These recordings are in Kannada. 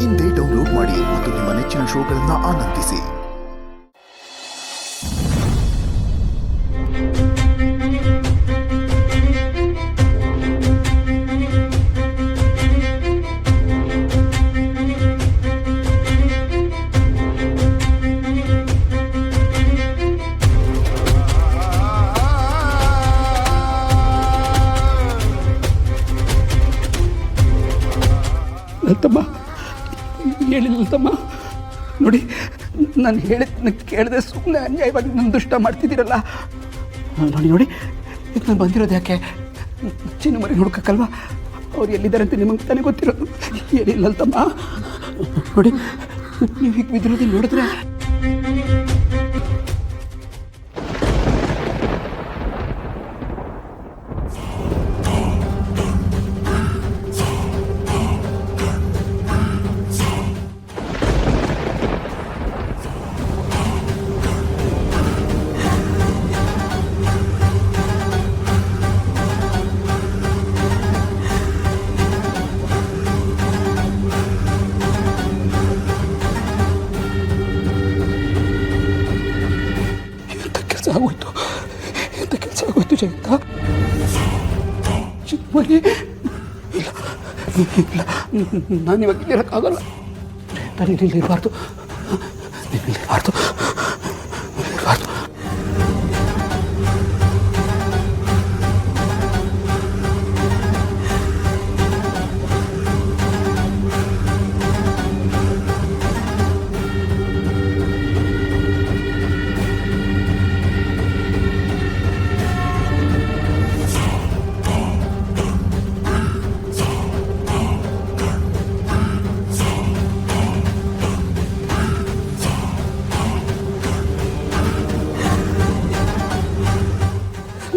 ಇಂದೇ ಡೌನ್ಲೋಡ್ ಮಾಡಿ ಮತ್ತು ನಿಮ್ಮ ನೆಚ್ಚಿನ ಶೋಗಳನ್ನು ಆನಂದಿಸಿ. ಲಲಿತಮ್ಮ, ಹೇಳಿ ಲಲಿತಮ್ಮ. ನೋಡಿ, ನಾನು ಹೇಳಿದ್ದನ್ನ ಕೇಳದೆ ಸುಮ್ಮನೆ ಅನ್ಯಾಯವಾಗಿ ನನ್ನ ದುಷ್ಟ ಮಾಡ್ತಿದ್ದೀರಲ್ಲ. ನೋಡಿ ನೋಡಿ, ಈಗ ನಾನು ಬಂದಿರೋದು ಯಾಕೆ? ಚಿನ್ನ ಮರಿ ಹುಡ್ಕಕ್ಕಲ್ವಾ? ಅವ್ರು ಎಲ್ಲಿದ್ದಾರೆ ಅಂತ ನಿಮಗೆ ತಾನೇ ಗೊತ್ತಿರೋದು. ಹೇಳಿ ಲಲಿತಮ್ಮ. ನೋಡಿ, ನೀವು ಹೀಗೆ ಬಿದ್ದಿರೋದನ್ನ ನೋಡಿದ್ರೆ ಆಗೋಯ್ತು. ಎಂಥ ಕೆಲಸ ಆಗೋಯ್ತು ಜಯಂತ? ಚಿಕ್ಕಮರಿ ಇಲ್ಲ ಇಲ್ಲ, ನಾನು ಇವಾಗ ಇಲ್ಲಿರೋಕ್ಕಾಗಲ್ಲ. ಜಯಂತ, ನೀನು ಇಲ್ಲಿರಬಾರ್ದು, ನೀನು ಇಲ್ಲಿರಬಾರ್ದು.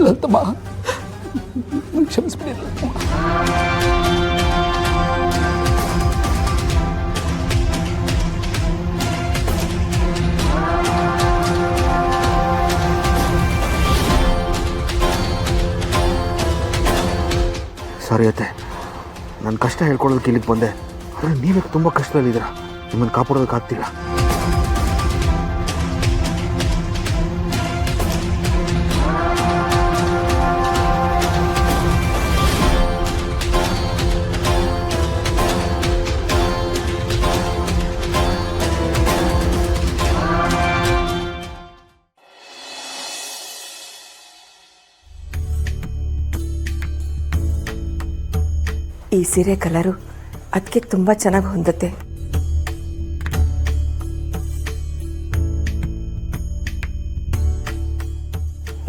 ಲಲಿತಮ್ಮ, ಕ್ಷಮಿಸ್ಬಿಡಿ ಲಲಿತಮ್ಮ. ಸಾರಿ ಅತ್ತೆ, ನನ್ನ ಕಷ್ಟ ಹೇಳ್ಕೊಳ್ಳೋದಕ್ಕೆ ಇಲ್ಲಿಗೆ ಬಂದೆ. ಆದರೆ ನೀವೇ ತುಂಬ ಕಷ್ಟದಲ್ಲಿದ್ದೀರಾ, ನಿಮ್ಮನ್ನು ಕಾಪಾಡೋದಕ್ಕಾಗ್ತಿಲ್ಲ. ಈ ಸೀರೆ ಕಲರು ಅದಕ್ಕೆ ತುಂಬ ಚೆನ್ನಾಗಿ ಹೊಂದುತ್ತೆ.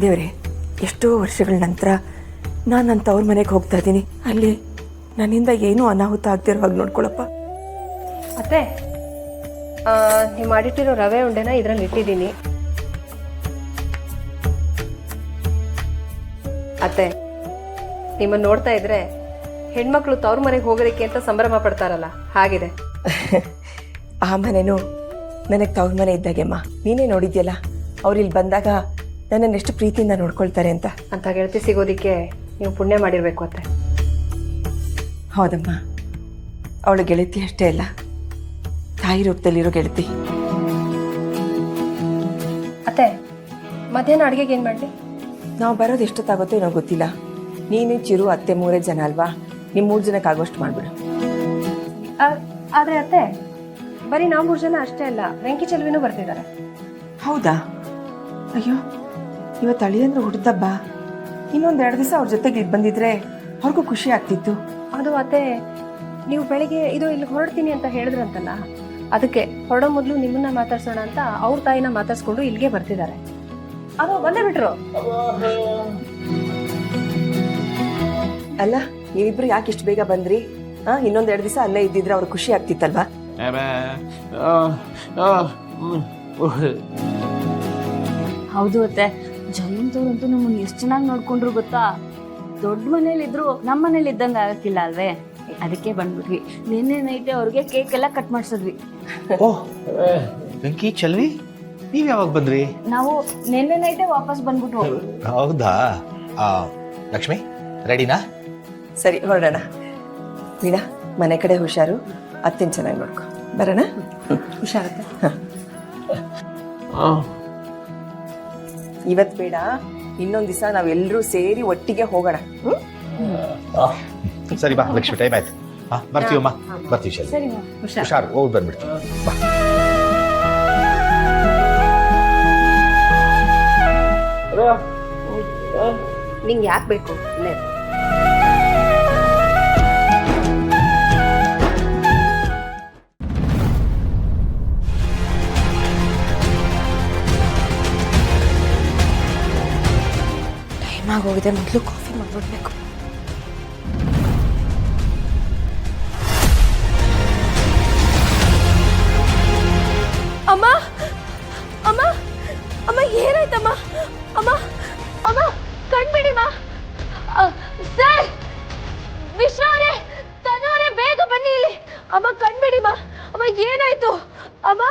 ದೇವರೇ, ಎಷ್ಟೋ ವರ್ಷಗಳ ನಂತರ ನಾನು ನನ್ನ ತವ್ರ ಮನೆಗೆ ಹೋಗ್ತಾ ಇದ್ದೀನಿ. ಅಲ್ಲಿ ನನ್ನಿಂದ ಏನೂ ಅನಾಹುತ ಆಗದಿರೋ ಹಾಗೆ ನೋಡ್ಕೊಳಪ್ಪ. ಅತ್ತೆ, ನೀವು ಮಾಡಿಟ್ಟಿರೋ ರವೆ ಉಂಡೆನ ಇದರಲ್ಲಿ ಇಟ್ಟಿದ್ದೀನಿ. ಅತ್ತೆ, ನಿಮ್ಮನ್ನು ನೋಡ್ತಾ ಇದ್ರೆ ಹೆಣ್ಮಕ್ಳು ತವ್ರ ಮನೆಗೆ ಹೋಗೋದಕ್ಕೆ ಅಂತ ಸಂಭ್ರಮ ಪಡ್ತಾರಲ್ಲ, ಹಾಗಿದೆ. ಆ ಮನೆನೂ ನನಗೆ ತವ್ರ ಮನೆ ಇದ್ದಾಗೆಮ್ಮ. ನೀನೇ ನೋಡಿದ್ಯಲ್ಲ, ಅವ್ರು ಇಲ್ಲಿ ಬಂದಾಗ ನನ್ನನ್ನು ಎಷ್ಟು ಪ್ರೀತಿಯಿಂದ ನೋಡ್ಕೊಳ್ತಾರೆ ಅಂತ ಗೆಳತಿ ಸಿಗೋದಿಕ್ಕೆ ನೀವು ಪುಣ್ಯ ಮಾಡಿರ್ಬೇಕು ಅತ್ತೆ. ಹೌದಮ್ಮ, ಅವಳು ಗೆಳತಿ ಅಷ್ಟೇ ಅಲ್ಲ, ತಾಯಿ ರೂಪದಲ್ಲಿರೋ ಗೆಳತಿ. ಅತ್ತೆ, ಮಧ್ಯಾಹ್ನ ಅಡುಗೆಗೆ ಏನು ಮಾಡಲಿ? ನಾವು ಬರೋದು ಎಷ್ಟೊತ್ತಾಗುತ್ತೋ ಏನೋ ಗೊತ್ತಿಲ್ಲ. ನೀನು ಚಿರು ಅತ್ತೆ 3 ಜನ ಅಲ್ವಾ? ನಿಮ್ಮ 3 ಜನಕ್ಕೆ ಆಗೋಷ್ಟು ಮಾಡ್ಬಿಡು. ಆದರೆ ಅತ್ತೆ, ಬರೀ ನಾವು 3 ಜನ ಅಷ್ಟೇ ಅಲ್ಲ, ವೆಂಕಿ ಚೆಲುವಿನೂ ಬರ್ತಿದ್ದಾರೆ. ಹೌದಾ? ಅಯ್ಯೋ, ಇವತ್ತು ಅಳಿಯಂದ್ರು ಹುಟ್ಟಿದಬ್ಬ. ಇನ್ನೊಂದು 2 ದಿವಸ ಅವ್ರ ಜೊತೆಗೆ ಇಲ್ಲಿ ಬಂದಿದ್ರೆ ಅವ್ರಿಗೂ ಖುಷಿ ಆಗ್ತಿತ್ತು. ಅದು ಅತ್ತೆ, ನೀವು ಬೆಳಿಗ್ಗೆ ಇಲ್ಲಿ ಹೊರಡ್ತೀನಿ ಅಂತ ಹೇಳಿದ್ರಂತಲ್ಲ, ಅದಕ್ಕೆ ಹೊರಡೋ ಮೊದಲು ನಿಮ್ಮನ್ನ ಮಾತಾಡ್ಸೋಣ ಅಂತ ಅವ್ರ ತಾಯಿನ ಮಾತಾಡ್ಸ್ಕೊಂಡು ಇಲ್ಲಿಗೆ ಬರ್ತಿದ್ದಾರೆ. ಅದು ಬಂದೇ ಬಿಟ್ರು. ಅಲ್ಲ, ನೀವಿಬ್ರು ಯಾಕೆ ಇಷ್ಟು ಬೇಗ ಬಂದ್ರಿ? ಇನ್ನೊಂದು 2 ದಿವಸ ಅಲ್ಲೇ ಇದ್ದಿದ್ರೆ ಅವ್ರಿಗೆ ಖುಷಿ ಆಗ್ತಿತ್ತಲ್ವಾ? ಹೌದು ಅತ್ತೆ, ಜಯಂತ್ ಅವ್ರಂತೂ ನಮ್ಮನ್ನು ಎಷ್ಟು ಚೆನ್ನಾಗಿ ನೋಡ್ಕೊಂಡ್ರು ಗೊತ್ತಾ. ದೊಡ್ಡ ಮನೇಲಿದ್ರು ನಮ್ಮ ಮನೇಲಿ ಇದ್ದಂಗೆ ಆಗಕ್ಕಿಲ್ಲ ಅಲ್ವೇ? ಅದಕ್ಕೆ ಬಂದ್ಬಿಟ್ವಿ. ನಿನ್ನೆ ನೈಟೇ ಅವ್ರಿಗೆ ಕೇಕ್ ಎಲ್ಲ ಕಟ್ ಮಾಡಿಸಿದ್ವಿ. ಓಹ್, ವೆಂಕಿ ಚೆಲ್ವಿ, ನೀವ್ ಯಾವಾಗ ಬಂದ್ರಿ? ನಾವು ನಿನ್ನೆ ನೈಟೇ ವಾಪಸ್ ಬಂದ್ಬಿಟ್ವು. ಹೌದಾ? ಲಕ್ಷ್ಮಿ, ರೆಡಿನಾ? ಸರಿ, ಹೊರಡೋಣ. ವೀಣಾ, ಮನೆ ಕಡೆ ಹುಷಾರು. ಅತ್ತೆನ ಚೆನ್ನಾಗಿ ನೋಡ್ಕೊ ಬರೋಣ. ಹುಷಾರತ್ತೆ. ಇವತ್ತು ಬೇಡ, ಇನ್ನೊಂದು ದಿವಸ ನಾವೆಲ್ಲರೂ ಸೇರಿ ಒಟ್ಟಿಗೆ ಹೋಗೋಣ. ಸರಿ ಬಾ ಲಕ್ಷ್ಮಿ, ಟೈಮ್ ಆಯ್ತು. ಬರ್ತೀವಮ್ಮ, ಬರ್ತೀವಿ ಶೈಲಿ. ಸರಿ ಹುಷಾರ್. ಹುಷಾರು, ಹೋಗಿ ಬಂದ್ಬಿಡ್ತೀವಿ. ಬಾ. ನಿಂಗೆ ಯಾಕೆ ಬೇಕು ಇಲ್ಲೇ ಇರು. ಟೈಮ್ ಆಗೋಗಿದೆ, ಮೊದಲು ಕಾಫಿ ಮಾಡ್ಬಿಡ್ಬೇಕು. ಅಮ್ಮ ಅಮ್ಮ ಅಮ್ಮ ಏನಾಯ್ತಮ್ಮ? ಅಮ್ಮ ಅಮ್ಮ ಕಣ್ಬಿಡಿಮ್ಮ. ಸರ್, ವಿಶ್ವ ಅವರೇ, ತನು ಅವರೇ, ಬೇಗ ಬನ್ನಿ ಇಲ್ಲಿ. ಅಮ್ಮ ಕಣ್ಬಿಡಿಮ್ಮ. ಅಮ್ಮ ಏನಾಯ್ತು ಅಮ್ಮ?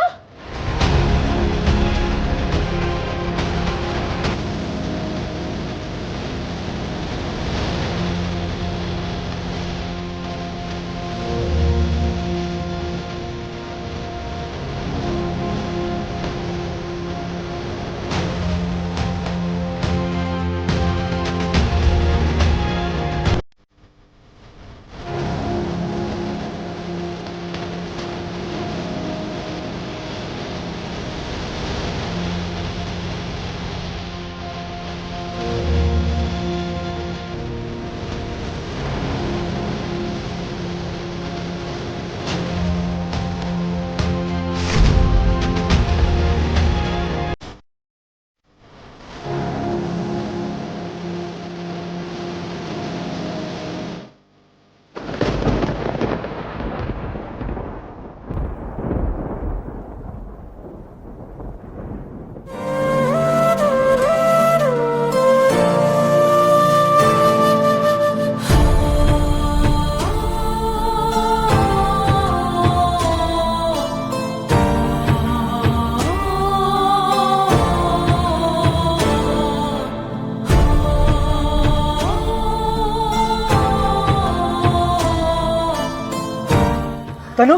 ತನು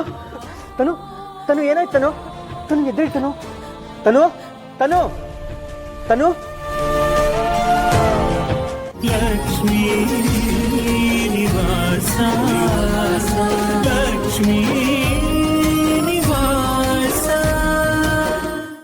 ತನು ತನು ಏನಾಯ್ತು? ತನು ತನು ಎದ್ದೇಳಿ. ತನು ತನು ತನು ತನು ಲಕ್ಷ್ಮೀ ನಿವಾಸ ಲಕ್ಷ್ಮೀ